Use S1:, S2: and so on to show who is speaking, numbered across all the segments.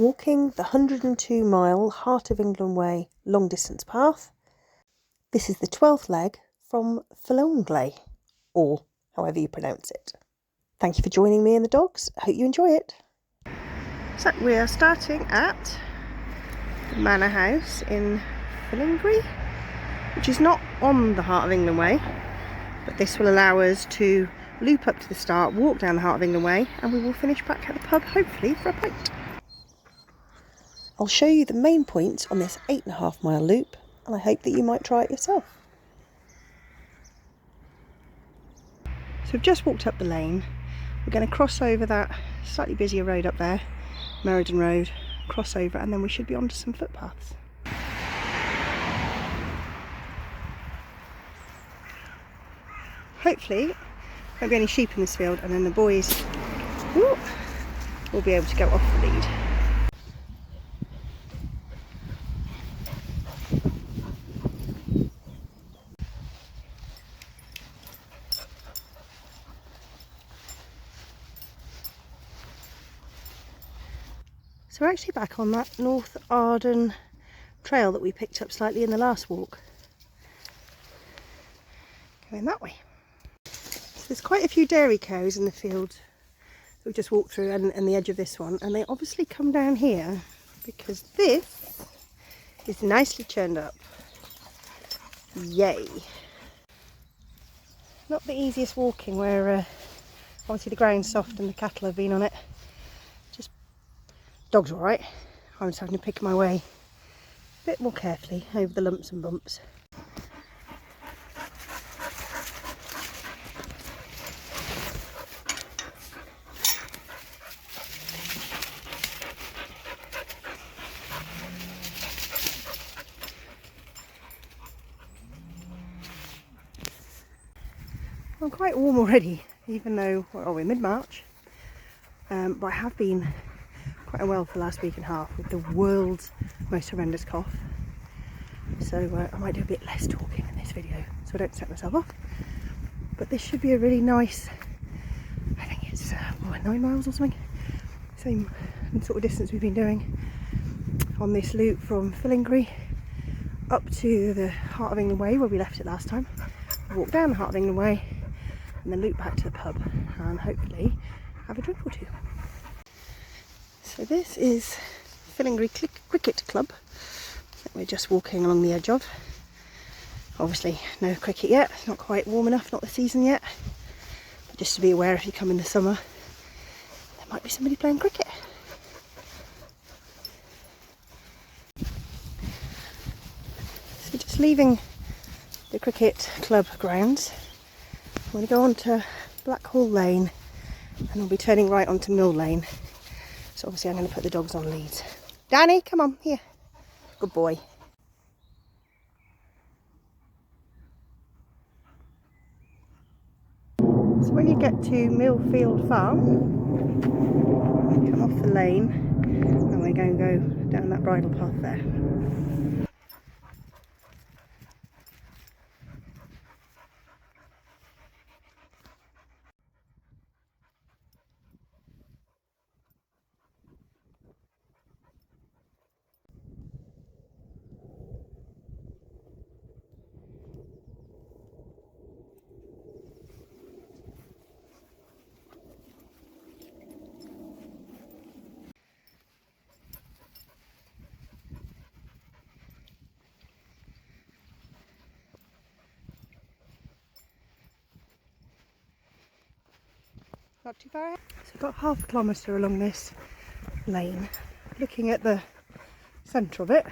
S1: walking the 102-mile Heart of England Way long distance path. This is the 12th leg from Fillongley, or however you pronounce it. Thank you for joining me and the dogs. I hope you enjoy it. So we are starting at the Manor House in Fillongley, which is not on the Heart of England Way, but this will allow us to loop up to the start, walk down the Heart of England Way, and we will finish back at the pub, hopefully for a pint. I'll show you the main points on this 8.5-mile loop, and I hope that you might try it yourself. So we've just walked up the lane. We're going to cross over that slightly busier road up there, Meriden Road, cross over, and then we should be onto some footpaths. Hopefully, won't be any sheep in this field, and then the boys will be able to go off the lead. So we're actually back on that North Arden trail that we picked up slightly in the last walk. Going that way. So there's quite a few dairy cows in the field that we just walked through, and the edge of this one, and they obviously come down here because this is nicely churned up. Yay! Not the easiest walking, where obviously the ground's soft and the cattle have been on it. Dog's alright. I'm just having to pick my way a bit more carefully over the lumps and bumps. I'm quite warm already, even though we're mid-March, but I have been quite unwell for the last week and a half with the world's most horrendous cough, so I might do a bit less talking in this video so I don't set myself off. But this should be a really nice, I think it's 9 miles or something, same sort of distance we've been doing on this loop from Fillongley up to the Heart of England Way where we left it last time. Walk down the Heart of England Way and then loop back to the pub and hopefully have a drink or two. So this is Fillongley Cricket Club that we're just walking along the edge of. Obviously no cricket yet, it's not quite warm enough, not the season yet. But just to be aware, if you come in the summer, there might be somebody playing cricket. So just leaving the cricket club grounds, I'm going to go on to Blackhall Lane and we'll be turning right onto Mill Lane. So obviously I'm going to put the dogs on leads. Danny, come on, here. Good boy. So when you get to Millfield Farm, come off the lane and we're going to go down that bridle path there. Not too far. So about half a kilometre along this lane, looking at the centre of it,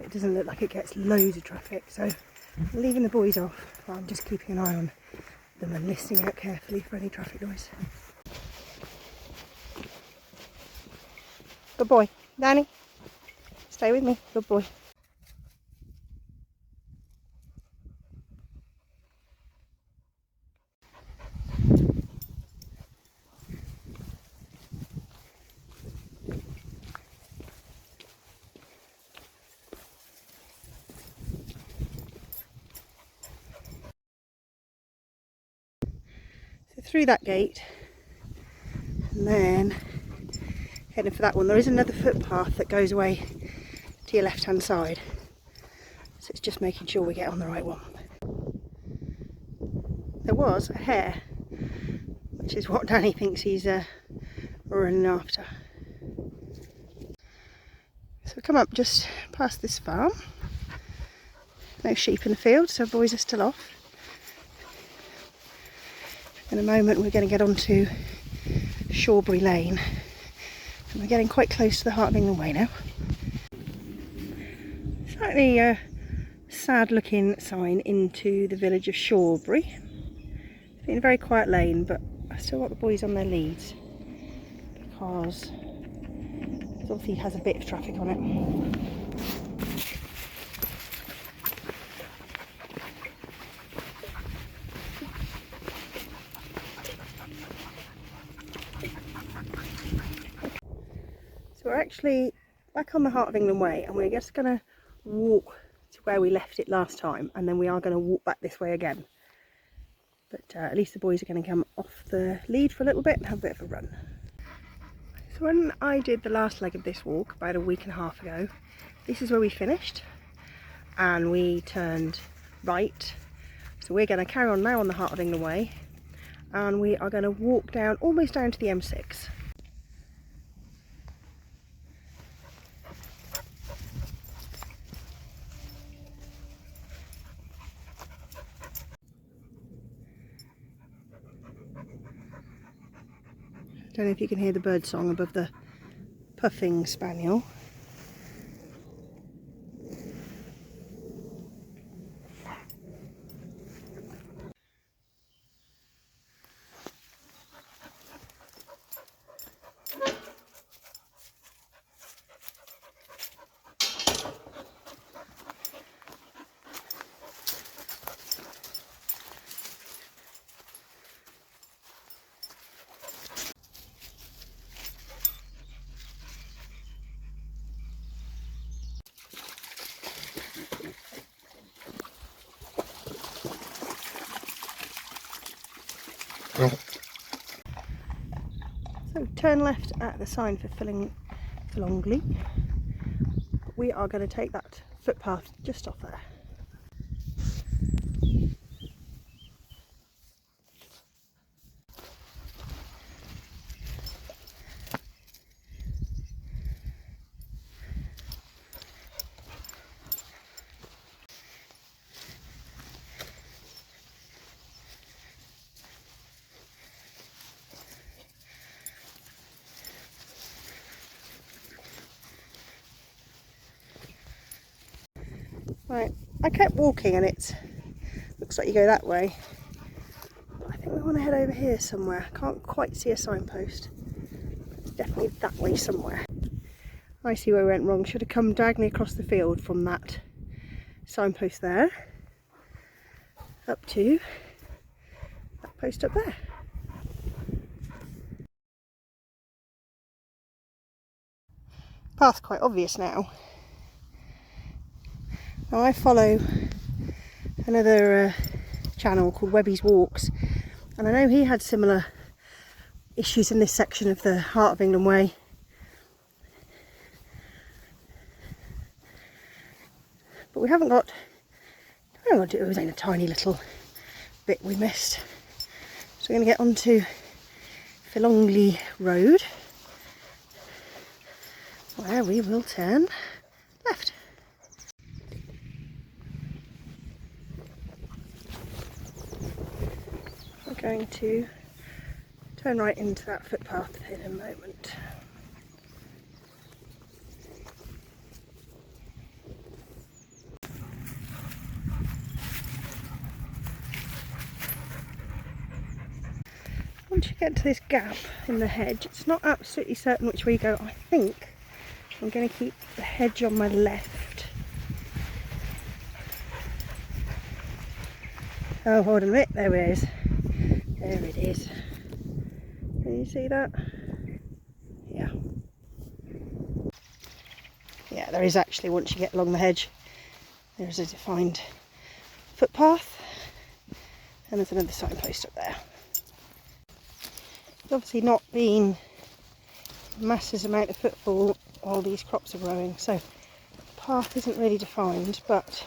S1: it doesn't look like it gets loads of traffic, so leaving the boys off, I'm just keeping an eye on them and listening out carefully for any traffic noise. Good boy. Danny, stay with me. Good boy. So through that gate, and then heading for that one. There is another footpath that goes away to your left hand side, so it's just making sure we get on the right one. There was a hare, which is what Danny thinks he's running after. So we come up just past this farm. No sheep in the field, so boys are still off. In a moment we're going to get onto Shawbury Lane, and we're getting quite close to the heart of England Way now. Slightly sad looking sign into the village of Shawbury. It's been a very quiet lane, but I still got the boys on their leads because it obviously has a bit of traffic on it. So we're actually back on the Heart of England Way, and we're just going to walk to where we left it last time, and then we are going to walk back this way again. But at least the boys are going to come off the lead for a little bit and have a bit of a run. So when I did the last leg of this walk about a week and a half ago, this is where we finished, and we turned right. So we're going to carry on now on the Heart of England Way, and we are going to walk down, almost down to the M6. I don't know if you can hear the bird song above the puffing spaniel. So turn left at the sign for Fillongley. We are going to take that footpath just off there. Right, I kept walking and it looks like you go that way. But I think we want to head over here somewhere. I can't quite see a signpost. It's definitely that way somewhere. I see where we went wrong. Should have come diagonally across the field from that signpost there up to that post up there. Path's quite obvious now. Now I follow another channel called Webby's Walks, and I know he had similar issues in this section of the Heart of England Way. But we haven't got, it was only a tiny little bit we missed. So we're going to get onto Fillongley Road, where we will turn left. Going to turn right into that footpath in a moment. Once you get to this gap in the hedge, it's not absolutely certain which way you go. I think I'm going to keep the hedge on my left. Oh, hold on a minute, there it is. There it is. Can you see that? Yeah. Yeah, there is actually, once you get along the hedge, there's a defined footpath, and there's another signpost up there. It's obviously not been massive amount of footfall while these crops are growing, so the path isn't really defined, but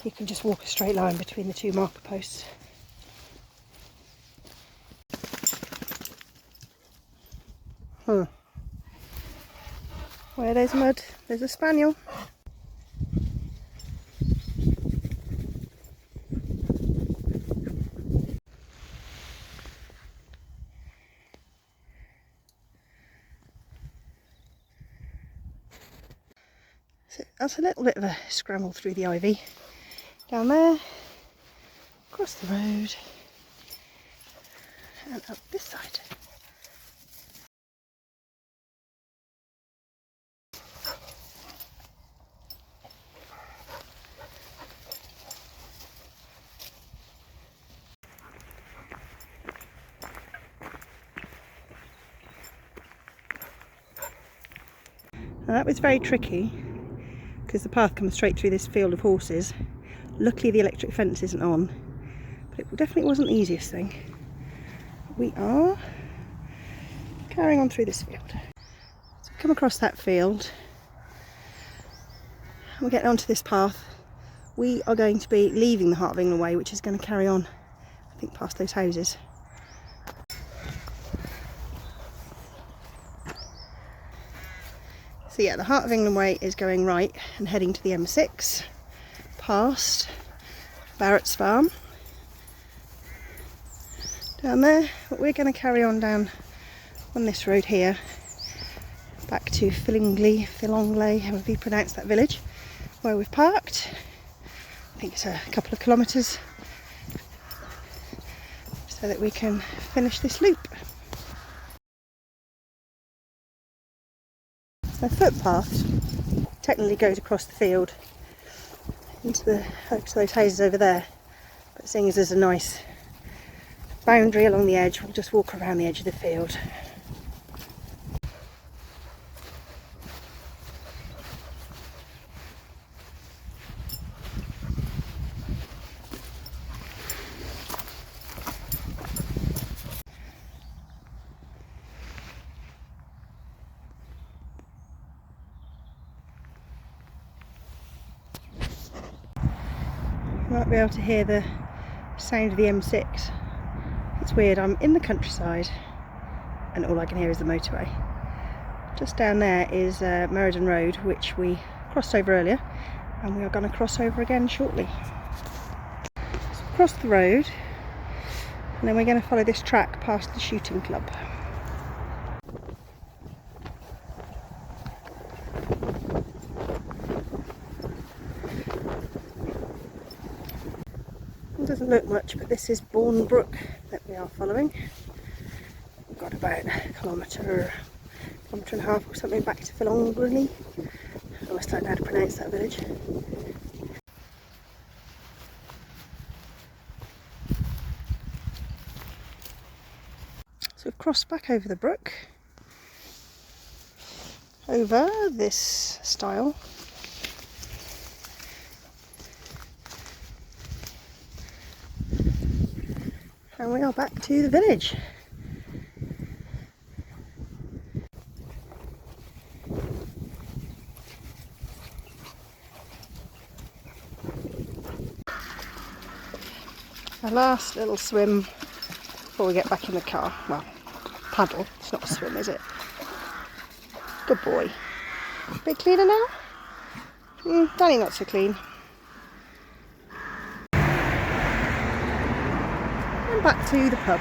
S1: you can just walk a straight line between the two marker posts. Where there's mud, there's a spaniel. So that's a little bit of a scramble through the ivy. Down there, across the road, and up this side. Now that was very tricky because the path comes straight through this field of horses. Luckily the electric fence isn't on, but it definitely wasn't the easiest thing. We are carrying on through this field. So we come across that field and we're getting onto this path. We are going to be leaving the Heart of England way, which is going to carry on, I think, past those houses. So yeah, the Heart of England way is going right and heading to the M6, past Barrett's farm. Down there, but we're going to carry on down on this road here, back to Fillongley, however you pronounce that village, where we've parked. I think it's a couple of kilometres, so that we can finish this loop. The footpath technically goes across the field into those houses over there, but seeing as there's a nice boundary along the edge, we'll just walk around the edge of the field. You might be able to hear the sound of the M6. It's weird, I'm in the countryside and all I can hear is the motorway. Just down there is Meriden Road, which we crossed over earlier, and we are going to cross over again shortly. So across the road, and then we're going to follow this track past the shooting club. It doesn't look much, but this is Bourne Brook that we are following. We've got about a kilometre and a half or something back to Fillongley. I always don't know how to pronounce that village. So we've crossed back over the brook, over this stile. And we are back to the village. Our last little swim before we get back in the car. Well, paddle. It's not a swim, is it? Good boy. A bit cleaner now? Danny not so clean. And back to the pub.